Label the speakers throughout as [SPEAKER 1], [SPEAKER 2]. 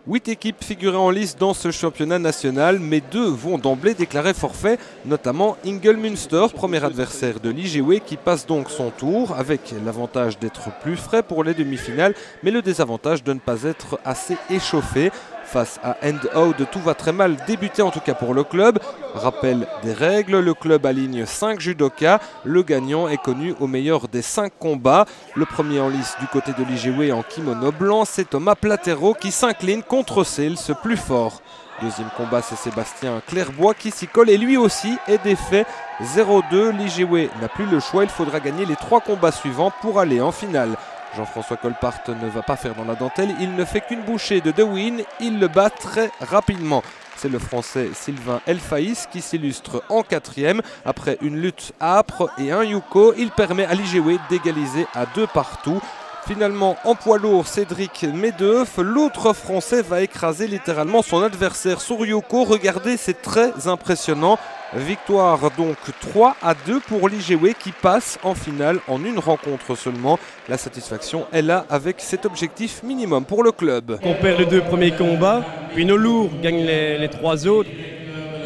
[SPEAKER 1] 8 équipes figuraient en lice dans ce championnat national, mais 2 vont d'emblée déclarer forfait, notamment Ingel Münster, premier adversaire de l'IGW, qui passe donc son tour, avec l'avantage d'être plus frais pour les demi-finales, mais le désavantage de ne pas être assez échauffé. Face à End-Out, tout va très mal débuter, en tout cas pour le club. Rappel des règles, le club aligne 5 judokas. Le gagnant est connu au meilleur des 5 combats. Le premier en lice du côté de l'IGW en kimono blanc, c'est Thomas Platero qui s'incline contre Sales, plus fort. Deuxième combat, c'est Sébastien Clairbois qui s'y colle et lui aussi est défait 0-2. L'IGW n'a plus le choix, il faudra gagner les 3 combats suivants pour aller en finale. Jean-François Colpart ne va pas faire dans la dentelle, il ne fait qu'une bouchée de De Win, il le bat très rapidement. C'est le Français Sylvain Elfaïs qui s'illustre en 4e. Après une lutte âpre et un yuko, il permet à l'IGW d'égaliser à 2 partout. Finalement, en poids lourd, Cédric Medeuf, l'autre Français, va écraser littéralement son adversaire sur yuko. Regardez, c'est très impressionnant. Victoire donc 3-2 pour l'IGW qui passe en finale en une rencontre seulement. La satisfaction est là avec cet objectif minimum pour le club.
[SPEAKER 2] On perd les 2 premiers combats, puis nos lourds gagnent les 3 autres.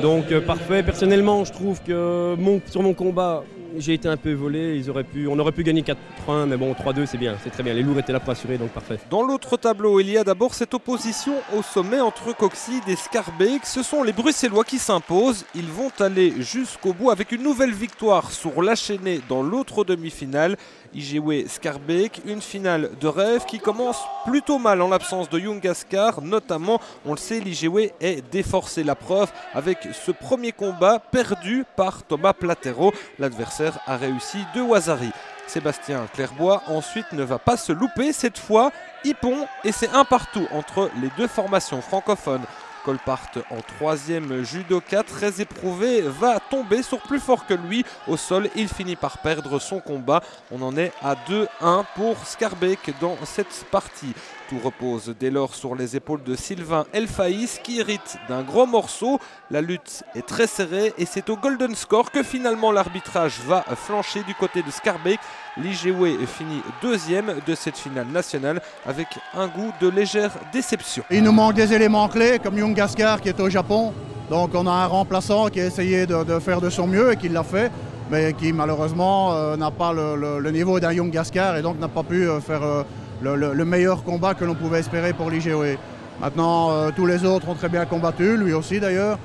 [SPEAKER 2] Donc parfait. Personnellement, je trouve que sur mon combat, j'ai été un peu volé. On aurait pu gagner 4-1, mais bon, 3-2, c'est bien, c'est très bien. Les lourds étaient là pour assurer, donc parfait.
[SPEAKER 1] Dans l'autre tableau, il y a d'abord cette opposition au sommet entre Coxide et Scarbeck. Ce sont les Bruxellois qui s'imposent. Ils vont aller jusqu'au bout avec une nouvelle victoire sur l'Achéné dans l'autre demi-finale. IGW Scarbeck, une finale de rêve qui commence plutôt mal en l'absence de Young Ascar. Notamment, on le sait, l'IGW est déforcé, la preuve avec ce premier combat perdu par Thomas Platero. L'adversaire a réussi 2 wasaris. Sébastien Clairbois ensuite ne va pas se louper, cette fois Hippon, et c'est un partout entre les 2 formations francophones. Colpart en 3e judoka, très éprouvé, va tomber sur plus fort que lui. Au sol, il finit par perdre son combat. On en est à 2-1 pour Scarbeck dans cette partie. Tout repose dès lors sur les épaules de Sylvain Elfaïs qui hérite d'un gros morceau. La lutte est très serrée et c'est au golden score que finalement l'arbitrage va flancher du côté de Scarbeck. L'IGW finit 2e de cette finale nationale avec un goût de légère déception.
[SPEAKER 3] Il nous manque des éléments clés comme Young Ascar qui est au Japon. Donc on a un remplaçant qui a essayé de faire de son mieux et qui l'a fait, mais qui malheureusement n'a pas le niveau d'un Young Ascar et donc n'a pas pu faire le meilleur combat que l'on pouvait espérer pour l'IGW. Maintenant, tous les autres ont très bien combattu, lui aussi d'ailleurs.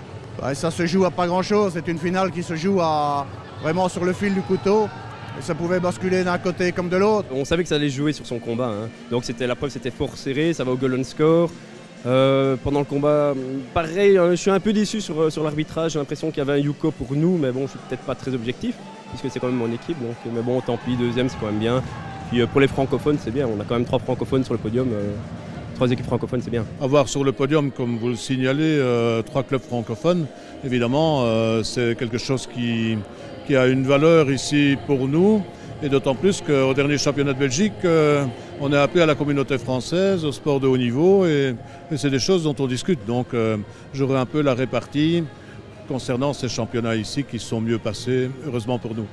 [SPEAKER 3] Ça se joue à pas grand-chose, c'est une finale qui se joue vraiment sur le fil du couteau. Et ça pouvait basculer d'un côté comme de l'autre.
[SPEAKER 2] On savait que ça allait jouer sur son combat, hein. Donc la preuve, c'était fort serré, ça va au golden score. Pendant le combat, pareil, je suis un peu déçu sur l'arbitrage, j'ai l'impression qu'il y avait un yuko pour nous, mais bon, je suis peut-être pas très objectif, puisque c'est quand même mon équipe, donc, mais bon, tant pis, 2e, c'est quand même bien. Puis pour les francophones, c'est bien, on a quand même 3 francophones sur le podium, 3 équipes francophones, c'est bien.
[SPEAKER 4] Avoir sur le podium, comme vous le signalez, 3 clubs francophones, évidemment, c'est quelque chose qui a une valeur ici pour nous, et d'autant plus qu'au dernier championnat de Belgique, on est appelé à la communauté française, au sport de haut niveau, et c'est des choses dont on discute. Donc j'aurai un peu la répartie concernant ces championnats ici qui sont mieux passés, heureusement pour nous.